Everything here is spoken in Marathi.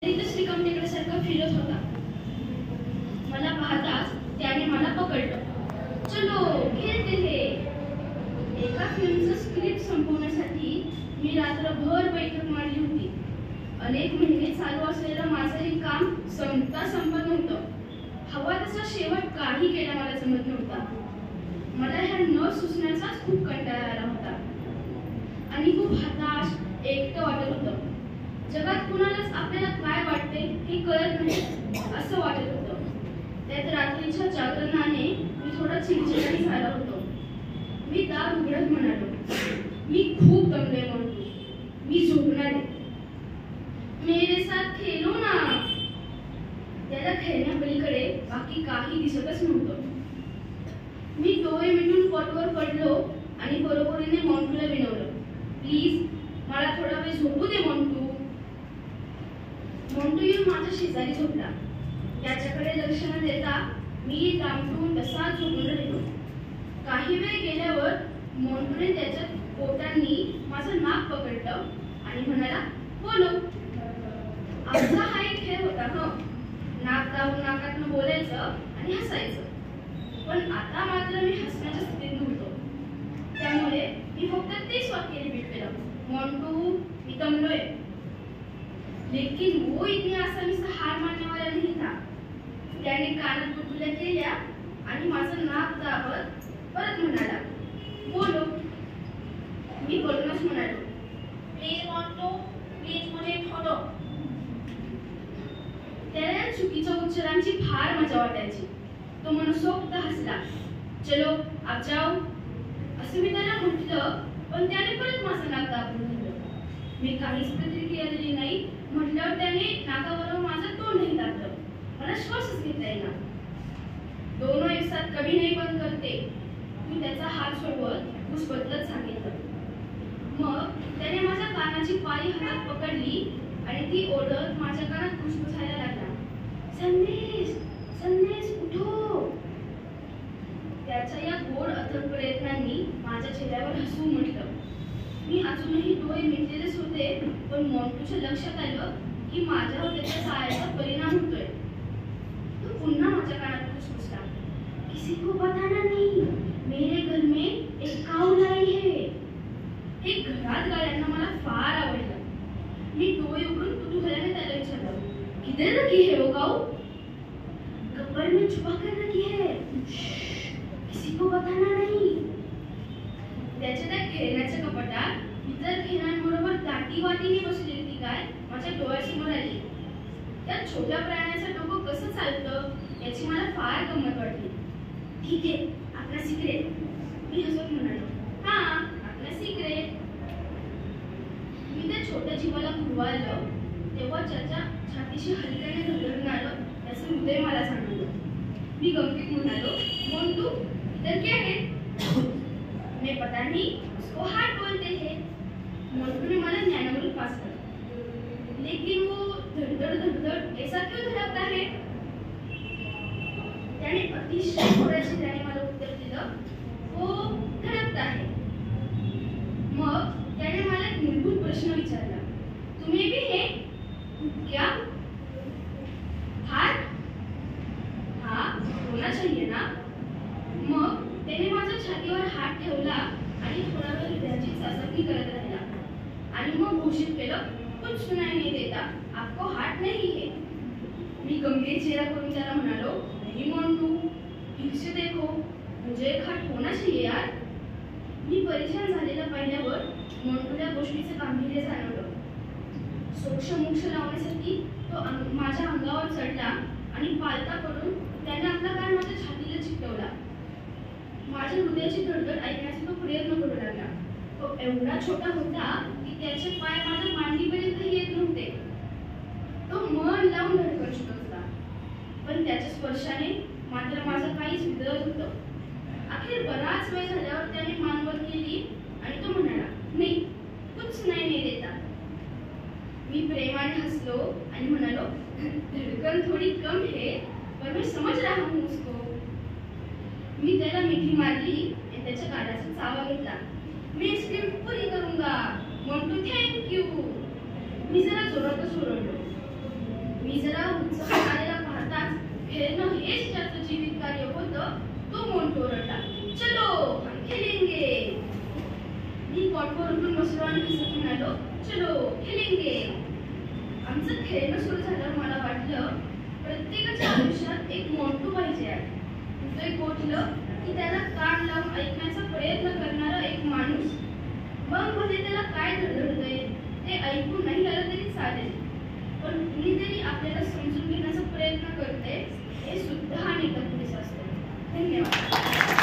श्रीकांत टेकड्यासारखा फिरत होता. मला पाहताच त्याने मला पकडलं. चलो खेळते हे. एका फिल्मचं स्क्रिप्ट संपवण्यासाठी मी रात्रभर बैठक मारली होती. अनेक महिने चालू असलेलं माझं हे काम संपत नव्हतं. हवा तसा शेवट काही केला मला जमत नव्हता. मला ह्या न सुचण्याचाच खूप कंटाळा आला होता आणि खूप हताश एकटं वाटत होतं. जगात कुणालाच आपल्याला काय वाटते हे कळत नाही असं वाटत होतं. त्यात रात्रीच्या जागरणाने मी थोडा चिडचिडाही झाला होतो. मी दार उघडत म्हणालो, मी खूप दमले म्हणतो, मी झोपणार आहे. मेरे साथ खेलो ना. त्याला खेळण्यापलीकडे बाकी काही दिसतच नव्हतं. मी डोळे मिटून पटवर पडलो आणि बरोबरीने मॉन्टूला विनवलं, प्लीज मला थोडा वेळ झोपू दे मॉन्टू. मॉन्टू येऊन माझ्या शेजारी झोपला. त्याच्याकडे लक्ष न देता मी दामटून तसा झोपून राहिलो. काही वेळ गेल्यावर मॉन्टूने त्याच्या पोटांनी माझं नाक पकडलं आणि म्हणाला, बोलो. आमचा हा एक खेळ होता ना, नाक दाबून नाकातनं बोलायचं आणि हसायचं. पण आता मात्र मी हसण्याच्या स्थितीत नव्हतो. त्यामुळे मी फक्त तेच वाक्य रिपीट केलं, मॉन्टू मी दमलोय. लेकिन वो इतनी आसानी से हार मानने वाला नहीं था. त्याने कानात गुटगुल्या केल्या आणि माझं नाक दाबत परत म्हणाला, बोलो. मी बोलूनच म्हणालो, प्लीज मॉन्टू, प्लीज मुझे छोड़ो. त्याला या चुकीच्या उच्चारांची फार मजा वाटायची. तो मनसोक्त हसला. चलो आप जाओ असं मी त्याला म्हटलं, पण त्याने परत माझं नाक दाबून धरलं. मी काहीच प्रतिक्रिया दिली नाही. म्हटल्यावर त्याने नाकाबरोबर माझं तोंडही दाबलं. मला श्वासच घेता येईना. दोनों एक साथ कभी नहीं बंद करते. मी त्याचा हात सोडवत घुसपटत सांगितलं. मग त्याने माझ्या कानाची पाळी हातात पकडली आणि ती ओढत माझ्या कानात घुसघुसायला लागला. संदेश संदेश उठो. त्याच्या या गोड अथक प्रयत्नांनी माझ्या चेहऱ्यावर हसू उमटलं. मी अजूनही डोळे मिटलेलेच होते, पण मॉन्टूच्या लक्षात आलं की माझ्यावर त्याच्या चाळ्याचा परिणाम होतोय. तो पुन्हा माझ्या कानात घुसघुसला, किसी को बताना नहीं, मेरे घर में एक काऊ लाई है. हे घरात गाड्यांना मला फार आवडलं. मी डोळे उघडून कुतूहलाने त्याला विचारलं, किधर रखी है वो काऊ? कपड़ में छुपा कर रखी है, किसी को बताना नहीं. त्याच्या त्या खेळण्याच्या कपाटात इतर खेळण्यांबरोबर दाटी वाटीने बसलेली ती गाय माझ्या डोळ्यासमोर आली. त्या छोट्या प्राण्याचं डोकं कसं चालतं याची मला फार गंमत वाटली. ठीक आहे, आपला सिक्रेट, मी हसत म्हणालो. हा, आपला सिक्रेट. मी त्या छोट्या जीवाला गुरवाळलं तेव्हा त्याच्या छातीशी हलक्याने धडधडून आलं त्याचं हृदय मला सांगितलं. मी गमतीत म्हणालो, मोंटू इधर क्या है? मैं पता नहीं, उसको हार्ट बोलते हैं. मोंटू ने मला ज्ञानामृत पास कर. लेकिन वो धड़धड़ धड़धड़ ऐसा क्यों धड़कता है? त्याने अतिशय थोड्या शिराने मला उत्तर दिलं, वो धड़कता है. मग त्याने मला एक मूलभूत प्रश्न विचारला, तुम्ही भी है क्या? हार्ट? हाँ, होना चाहिए ना. मग त्याने माझ्या छातीवर हात ठेवला आणि थोडा वेळ हृदयाची चाचपणी करत राहिला आणि मग घोषित केलं, कुछ सुनाई नहीं देता, आपको हार्ट नहीं है. मी गंभीर चेहरा करून त्याला म्हणालो, नहीं मोंटू, फिर से देखो, मुझे एक हार्ट होना चाहिए यार. मी परेशान झालेला पाहिल्यावर मोंटूला गोष्टीचं गांभीर्य जाणवलं. सोक्ष लावण्यासाठी तो माझ्या अंगावर चढला आणि पालता पडून त्याने आपला कान माझ्या छातीला चिकटवला. माझ्या हृदयाची धडधड ऐकण्याचा तो प्रयत्न करू लागला. तो एवढा छोटा होता की त्याचे पाय माझ्या मांडीपर्यंत येत नव्हते. तो मन लावून धडकन शिकत होता, पण त्याच्या स्पर्शाने मात्र माझं काहीच विदळत होतं. अखेर बराच वेळ झाल्यावर त्याने मान वर केली आणि तो म्हणाला, नाही, कुछ सुनाई नहीं देता. मी प्रेमाने हसलो आणि म्हणालो, धडकन थोडी कम है, पर मैं समझ रहा हूँ उसको. मी त्याला मिठी मारली आणि त्याच्या कानाचा चावा घेतला. मी स्क्रिप्ट पुरी करूंगा, मोंटू थँक यू. मी जरा जोरातच ओरडलो. मी जरा उत्साहात आलेला पाहताच खेळणं हेच त्याचं जीवित कार्य होतं. तो मोंटू ओरडला, चलो हम खेलेंगे. मी कॉटवर उठून बसलो आणि हसत म्हणालो, चलो खेलेंगे. आमचं खेळणं सुरू झाल्यावर मला वाटलं प्रत्येकाच्या आयुष्यात एक मोंटू पाहिजे आहे. हृदय गोठलं की त्याला कान लावून ऐकण्याचा प्रयत्न करणारा एक माणूस. मग मध्ये त्याला काय धडधडतंय ते ऐकून नाही आलं तरी चालेल, पण कुणीतरी आपल्याला समजून घेण्याचा प्रयत्न करते हे सुद्धा अनेक पुरेसं असतं. धन्यवाद.